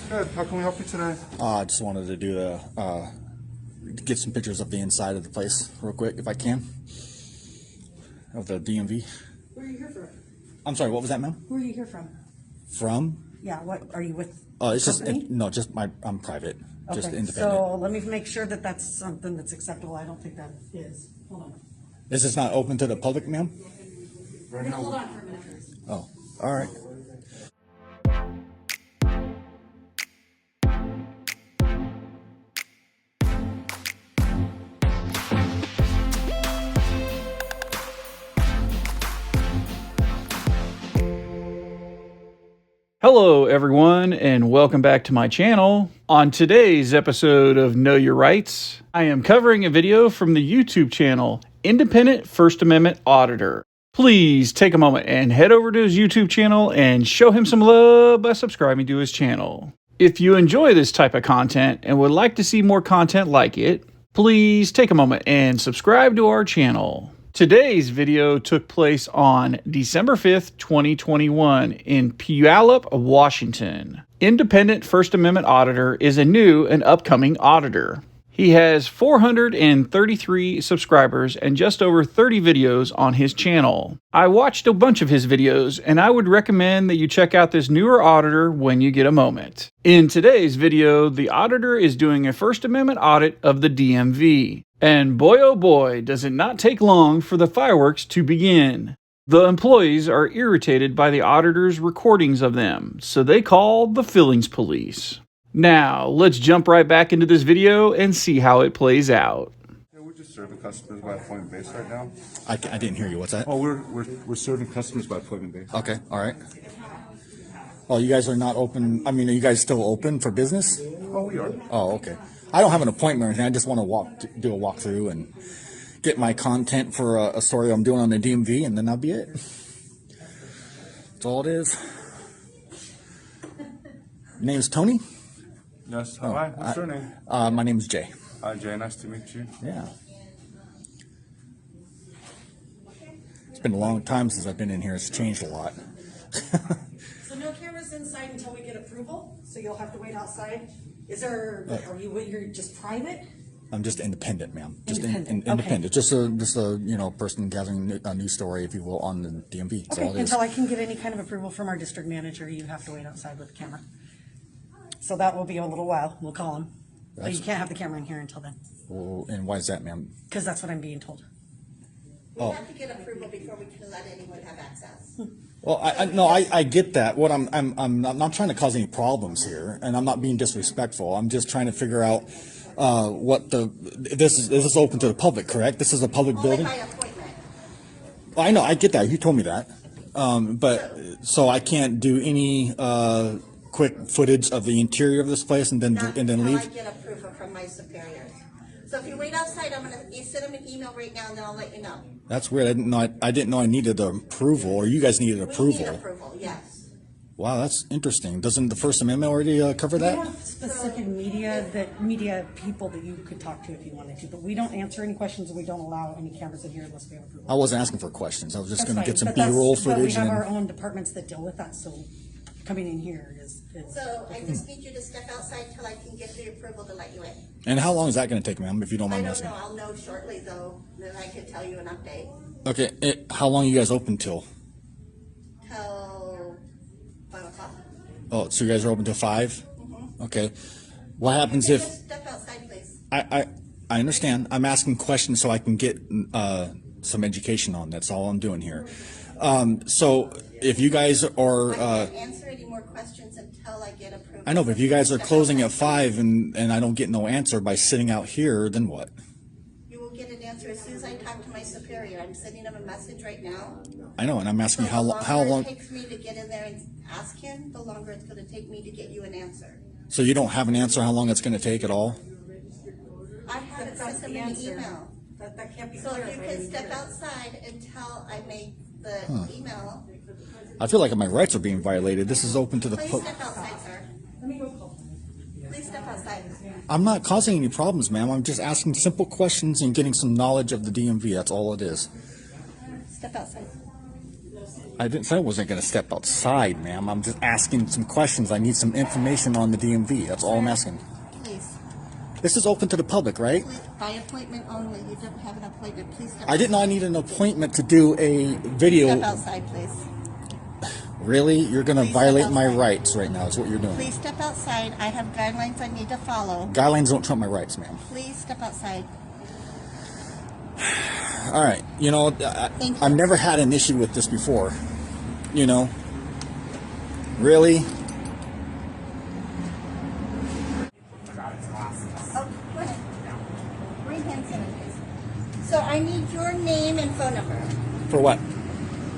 Good. How can we help you today? I just wanted to do get some pictures of the inside of the place real quick, if I can, of the DMV. Where are you here from? I'm sorry, what was that, ma'am? Who are you here from? From? Yeah, what are you with? It's just company? no, just I'm private, just Okay, independent. so let me make sure that that's something that's acceptable. I don't think that is. Hold on. Is this not open to the public, ma'am? Hold on for a minute, please. Oh, all right. Hello everyone and welcome back to my channel. On today's episode of Know Your Rights, I am covering a video from the YouTube channel Independent First Amendment Auditor. Please take a moment and head over to his YouTube channel and show him some love by subscribing to his channel. If you enjoy this type of content and would like to see more content like it, please take a moment and subscribe to our channel. Today's video took place on December 5th, 2021 in Puyallup, Washington. Independent First Amendment Auditor is a new and upcoming auditor. He has 433 subscribers and just over 30 videos on his channel. I watched a bunch of his videos and I would recommend that you check out this newer auditor when you get a moment. In today's video, the auditor is doing a First Amendment audit of the DMV. And boy oh boy, does it not take long for the fireworks to begin. The employees are irritated by the auditor's recordings of them, so they call the Fillings Police. Now, let's jump right back into this video and see how it plays out. Yeah, we're just serving customers by appointment base right now. I didn't hear you. What's that? Oh, we're serving customers by appointment base. Okay, all right. Oh, you guys are not open. I mean, are you guys still open for business? Oh, we are. Oh, okay. I don't have an appointment or anything. I just want to do a walkthrough and get my content for a story I'm doing on the DMV, and then that'll be it. That's all it is. Name's Tony. Yes. Hi. What's your name? My name's Jay. Hi, Jay. Nice to meet you. Yeah. It's been a long time since I've been in here. It's changed a lot. So no cameras inside until we get approval. So you'll have to wait outside. Is there? You're just private? I'm just independent, ma'am. Just Independent, independent. okay. Just a person gathering a news story, if you will, on the DMV. That's all it is. Until I can get any kind of approval from our district manager, you have to wait outside with the camera. So that will be a little while. We'll call him. But you can't have the camera in here until then. Well, and why is that, ma'am? Because that's what I'm being told. We have to get approval before we can let anyone have access. Well, I get that. What I'm not trying to cause any problems here, and I'm not being disrespectful. I'm just trying to figure out this is open to the public, correct? This is a public Only building. by appointment. Well, I know, I get that. You told me that, but so I can't do any quick footage of the interior of this place and then Not leave. until I get approval from my superiors. So if you wait outside, you send them an email right now, and then I'll let you know. That's weird. I didn't know I needed the approval, or you guys needed We approval. need approval, yes. Wow, that's interesting. Doesn't the First Amendment already cover We that? have specific media people that you could talk to if you wanted to, but we don't answer any questions and we don't allow any cameras in here unless we have approval. I wasn't asking for questions. I was just That's going to fine, get some but that's- B-roll But we footage. have And our then, own departments that deal with that, so coming in here is. So I just need you to step outside till I can get the approval to let you in. and how long is that going to take, ma'am, if you don't I mind don't asking? know, I'll know shortly though, then I could tell you an update. Okay, how long are you guys open till? Till 5 o'clock. Oh, so you guys are open till 5? Mm-hmm. Okay. What happens if... Just step outside, please. I understand. I'm asking questions so I can get some education on. That's all I'm doing here. So if you guys are... I can't answer any more questions until I get approval. I know, but if you guys are Step closing at outside. 5 and I don't get no answer by sitting out here, then what? You will get an answer as soon as I talk to my superior. I'm sending him a message right now. I know, and I'm asking So how the long... longer it takes me to get in there and ask him, the longer it's going to take me to get you an answer. So you don't have an answer how long it's going to take at all? I haven't sent him an email. That can't be So if you can step outside until I make the email, I feel like my rights are being violated. This is open to the please public. step outside, sir. Let me go call. Please step outside. I'm not causing any problems, ma'am. I'm just asking simple questions and getting some knowledge of the DMV. That's all it is. Step outside. I didn't say I wasn't going to step outside, ma'am. I'm just asking some questions. I need some information on the DMV. That's all I'm asking. Please. This is open to the public, right? By appointment only. You don't have an appointment. Please step I didn't know I needed an appointment to do a video. Step outside, please. Really? You're going to Please step violate my outside. rights right now, is what you're doing. Please step outside. I have guidelines I need to follow. Guidelines don't trump my rights, ma'am. Please step outside. All right. You know, Thank you. I've never had an issue with this before. You know? Really? Oh, go ahead. Bring hand sanitizer. So I need your name and phone number For what?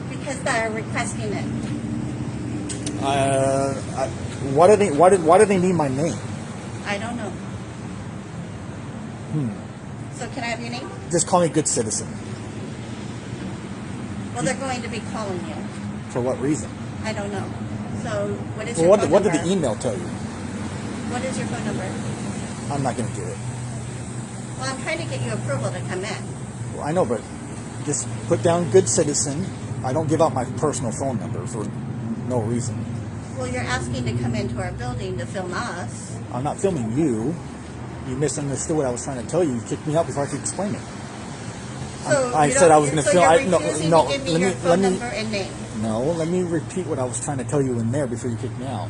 because they're requesting it. Why do they need my name? I don't know. So can I have your name? Just call me good citizen. Well, they're going to be calling you. For what reason? I don't know. So what is Well, your what phone did number? the email tell you? What is your phone number? I'm not going to get it. Well, I'm trying to get you approval to come in. Well, I know, but just put down good citizen. I don't give out my personal phone number for no reason. Well, you're asking to come into our building to film us. I'm not filming you. You misunderstood what I was trying to tell you. You kicked me out before I could explain it. So I you said don't- I was going to so film. You're refusing to give me your phone number and name. No, let me repeat what I was trying to tell you in there before you kicked me out.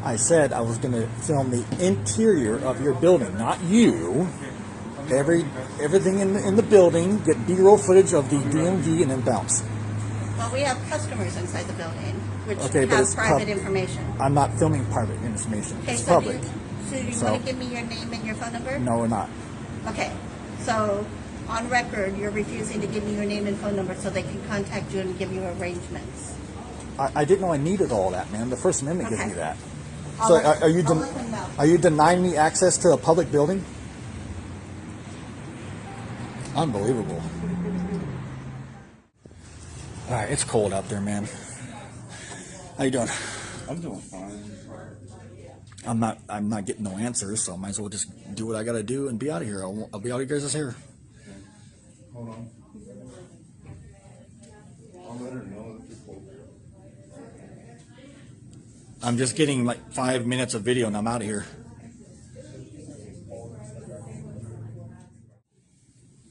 I said I was going to film the interior of your building, not you. Everything in the building, get B-roll footage of the DMV, and then bounce. Well, we have customers inside the building, which Okay, but have it's private information. I'm not filming private information. Okay, It's so public. you So- want to give me your name and your phone number? No, we're not. Okay, so on record, you're refusing to give me your name and phone number so they can contact you and give you arrangements. I didn't know I needed all that, man. The First Amendment gives Okay. me that. I'll So let- are you I'll let them know. are you denying me access to a public building? Unbelievable. All right, it's cold out there, man. How you doing? I'm doing fine. I'm not getting no answers, so I might as well just do what I gotta do and be out of here. I'll be out of your guys' hair. Hold on. I'll let her know that you're cold. I'm just getting like 5 minutes of video and I'm out of here.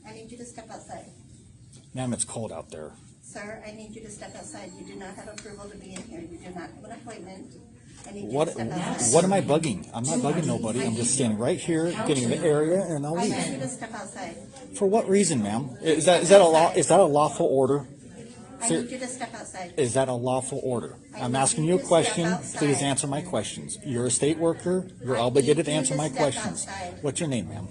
I need you to step outside. Ma'am, it's cold out there. Sir, I need you to step outside. You do not have approval to be in here. You do not have an appointment. I need you What to step outside. what am I bugging? I'm not bugging nobody. I'm just standing right here, getting the area, and I'll I leave. need you to step outside. For what reason, ma'am? Is that a lawful order? I need you to step outside. Is that a lawful order? I I'm need asking you you a to step question. outside. Please answer my questions. You're a state worker. You're I obligated to need you answer to my step questions. outside. What's your name, ma'am?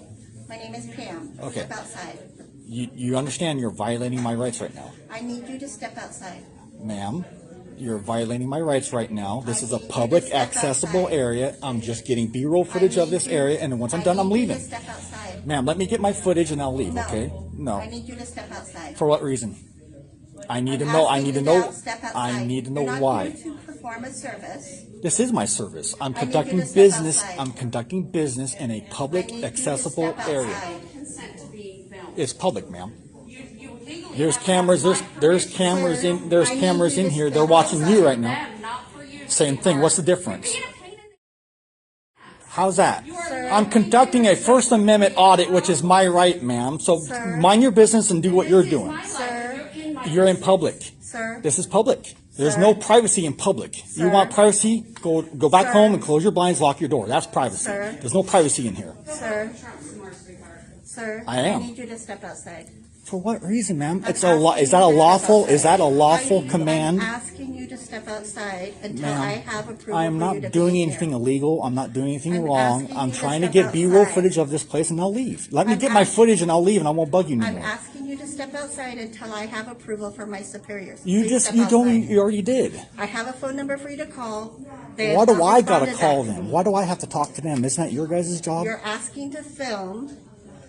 My name is Pam. Okay. Step outside. You understand you're violating my rights right now. I need you to step outside. Ma'am, you're violating my rights right now. This I is a need you to public step accessible outside. area. I'm just getting B-roll footage of this area, and then once I'm done, I'm I need you leaving. to step outside. Ma'am, let me get my footage and I'll leave, No. okay? No. I need you to step outside. For what reason? I need to I'm know. I asking need to you know. now, step outside. I need to know You're not why. here to perform a service. This is my service. I'm I need you conducting to step business. outside. I'm conducting business in a I public, need you to accessible step area. outside. Consent to being filmed. It's public, ma'am. You legally There's have to cameras. have There's my cameras in. permission. There's I need cameras you in to here. step They're watching you outside. right now. Them, not for you, Same thing. What's the difference? You're being a pain in the How's that? Sir. I'm conducting a First Amendment audit, which is my right, ma'am. So Sir. mind your business and do what you're doing. My life. Sir. You're in my You're in business. public. Sir. This is public. There's Sir. no privacy in public. You Sir. want privacy? Go back Sir. home and close your blinds, lock your door. That's privacy. Sir. There's no privacy in here. Sir. Trump some more, sweetheart. Sir. I am. need you to step outside. For what reason, ma'am? I'm It's a law. asking Is that you a to step lawful? outside. Is that a lawful I'm command? asking you to step outside until Ma'am, I have approval I am for you to not be doing here. anything illegal. I'm not doing anything I'm wrong. asking I'm you to trying to step get B-roll outside. footage of this place, and I'll leave. Let me I'm get my asking- footage, and I'll leave, and I won't bug you I'm anymore. asking you to step outside until I have approval from my superiors. You Please just step you told me outside. you already did. I have a phone number for you to call. They Why have do not I gotta responded call back to them? me. Why do I have to talk to them? Isn't that your guys' job? You're asking to film.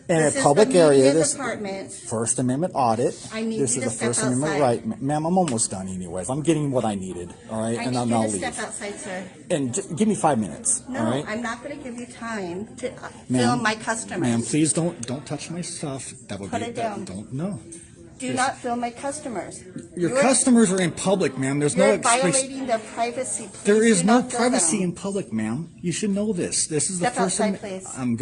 In This a is public the media area, this department. First Amendment audit. I need This you is to a step First Amendment outside. right, ma'am. I'm almost done, anyways. I'm getting what I needed. All right, I and need then you I'll to leave. step outside, sir. And just give me 5 minutes. No, all right, I'm not going to give you time to Ma'am, film my customers. Ma'am, please don't touch my stuff. That would Put be it down. Don't no. Do not film my customers. Your You're- customers are in public, ma'am. There's no You're explanation. violating their privacy. Please There is do no not film privacy them. in public, ma'am. You should know this. This is the Step first outside, time. please. I'm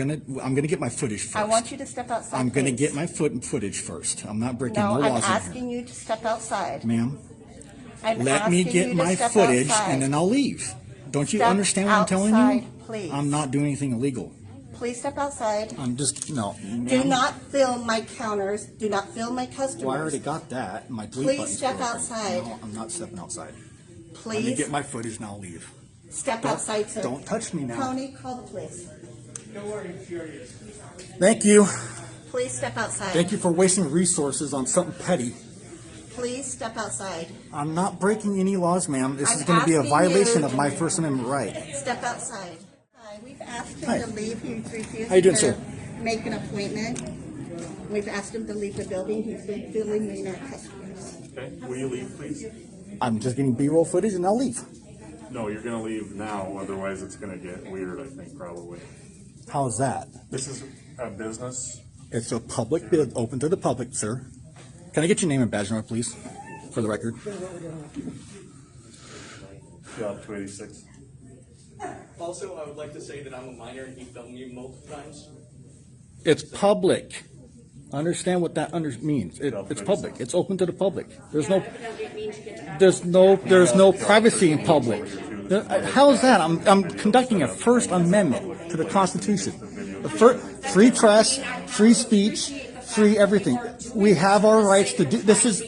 gonna get my footage first. I want you to step outside. I'm gonna please. get my footage first. I'm not breaking No, no I'm laws in here, asking you to step outside. ma'am. I'm Let me asking get you to my step footage outside. and then I'll leave. Don't you Step understand what I'm telling outside, you? please. I'm not doing anything illegal. Please step outside. I'm just no. Do ma'am. not film my counters. Do not film my customers. Well, I already got that. My delete Please button's step broken. outside. No, I'm not stepping outside. Let me Please get my footage and I'll leave. step Don't- outside, sir. don't touch me now. Tony, call the police. Thank you. Please step outside. Thank you for wasting resources on something petty. Please step outside. I'm not breaking any laws, ma'am. This is I'm going to be a asking violation you- of my First Amendment right. Step outside. Hi, we've asked him Hi. to leave. He's refused How you doing, to sir? make an appointment. We've asked him to leave the building. He's been filming our customers. Okay, will you leave, please? I'm just getting B-roll footage and I'll leave. No, you're gonna leave now, otherwise it's gonna get weird, I think, probably. How's that? This is a business. It's a public bid, open to the public, sir. Can I get your name and badge number, please, for the record? Job 286. Also, I would like to say that I'm a minor and he filmed me multiple times. It's public. Understand what that means. It's public. It's open to the public. There's no privacy in public. How is that? I'm conducting a First Amendment to the Constitution. Free press, free speech, free everything. We have our rights to do. This is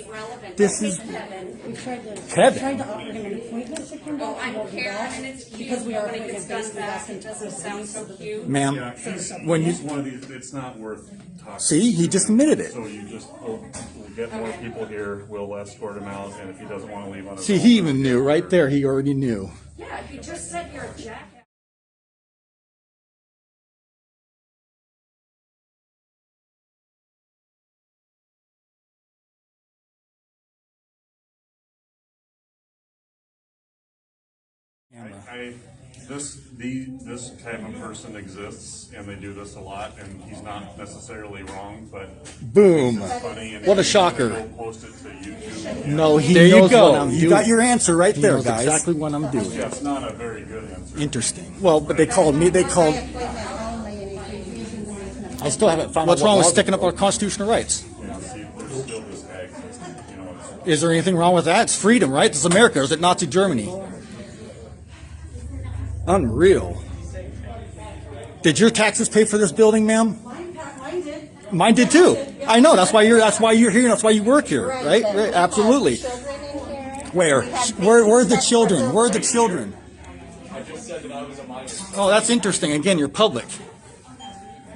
We tried Kevin. to offer him an appointment to come back. I'm Karen and it's cute. Because we are Nobody appointment discussed based, we that. asked him It to doesn't sound so cute. Ma'am, when you It's one of these, it's not worth talking. see, he just admitted it. So you just, we'll get more people here, we'll escort him out, and if he doesn't wanna leave on his See, own. he even knew right there. He already knew. Yeah, if you just said you're a jackass. This type of person exists, and they do this a lot, and he's not necessarily wrong, but Boom. it's funny. And What a he's shocker. gonna go post it to YouTube. No, he There you knows go. what I'm You doing. got your answer right there, knows guys. exactly what I'm doing. That's not a very good answer. Interesting. Well, but they called me. They called. Appointment only, and he's refusing to make an appointment. I still haven't found. What's wrong with sticking up our constitutional rights? Yeah, see, there's still this guy existing, you know, it's- Is there anything wrong with that? It's freedom, right? It's America. Or is it Nazi Germany? Unreal. Did your taxes pay for this building, ma'am? Mine did. Mine did too. I know. That's why you're here. That's why you work here, right? but Right. we Absolutely. have children in here. Where? We have Where are the babies children? that Where are the were children? I just said that I was a minor Oh, that's interesting. Again, you're public.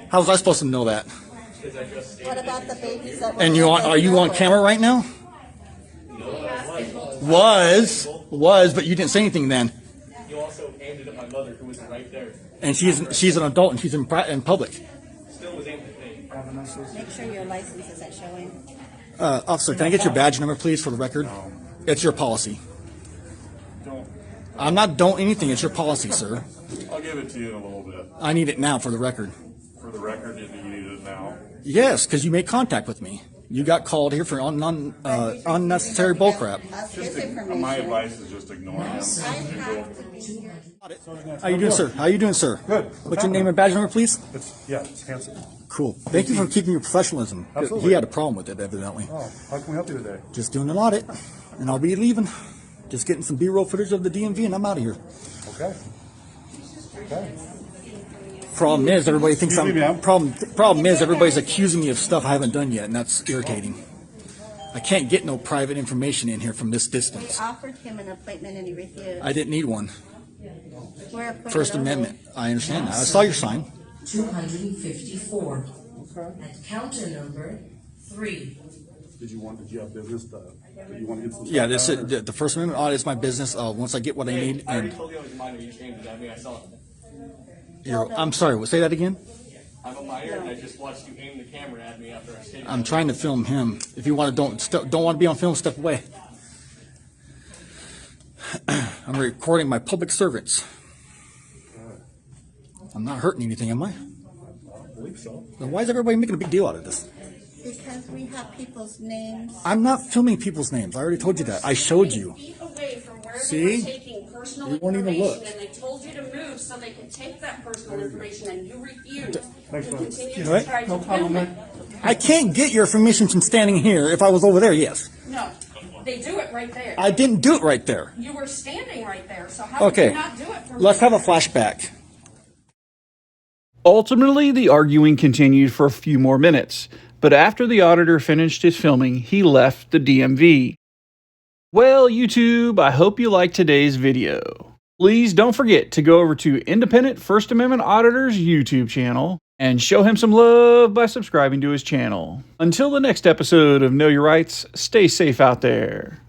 How was I supposed to know that? because I just stated What about the babies that were? And are you on camera right now? Was, but you didn't say anything then. you also aimed it at my mother who was right there. And she's an adult and she's in public. Still was aimed at me. Make sure your license isn't showing. Officer, can I get your badge number, please, for the record? It's your policy. I'm not don't anything. It's your policy, sir. I'll give it to you in a little bit. I need it now for the record. For the record, you need it now. Yes, because you made contact with me. You got called here for unnecessary bullcrap. Us his My information. advice is just ignore him. I have to be here. How you doing, sir? How you doing, sir? Good. What's your name and badge number, please? It's Hanson. Cool. Thank you for keeping your professionalism. Absolutely. He had a problem with it, evidently. Oh, how can we help you today? Just doing an audit, and I'll be leaving. Just getting some B-roll footage of the DMV, and I'm out of here. Okay. Okay. Problem is, everybody thinks Excuse me, ma'am. Problem is, everybody's accusing me of stuff I haven't done yet, and that's irritating. I can't get no private information in here from this We distance. offered him an appointment and he refused. I didn't need one. We're appointment First only. Amendment. I understand that. I saw your sign. 254. At counter number 3. Did you have business? Did you want to get some? Yeah, stuff this done, is, the First Amendment audit is my business. Once I get what I need, I already and told you I was a minor. You just aimed it at me. I saw it. I'm sorry. Say that again. I'm a minor and I just watched you aim the camera at me after I stated I'm trying to film him. If you want to, don't want to be on film, step away. I'm recording my public servants. I'm not hurting anything, am I? I believe so. Then why is everybody making a big deal out of this? Because we have people's names. I'm not filming people's names. I already told you that. I showed you. Feet away from where See? they were taking personal You won't even information, look. and they told you to move so they could take that personal information, and you refused to continue What? to try to film it. I can't get your information from standing here. If I was over there, yes. No, they do it right there. I didn't do it right there. You were standing right there, so how could Okay. you not do it from Let's there? have a flashback. Ultimately, the arguing continued for a few more minutes, but after the auditor finished his filming, he left the DMV. Well, YouTube, I hope you liked today's video. Please don't forget to go over to Independent First Amendment Auditor's YouTube channel and show him some love by subscribing to his channel. Until the next episode of Know Your Rights, stay safe out there.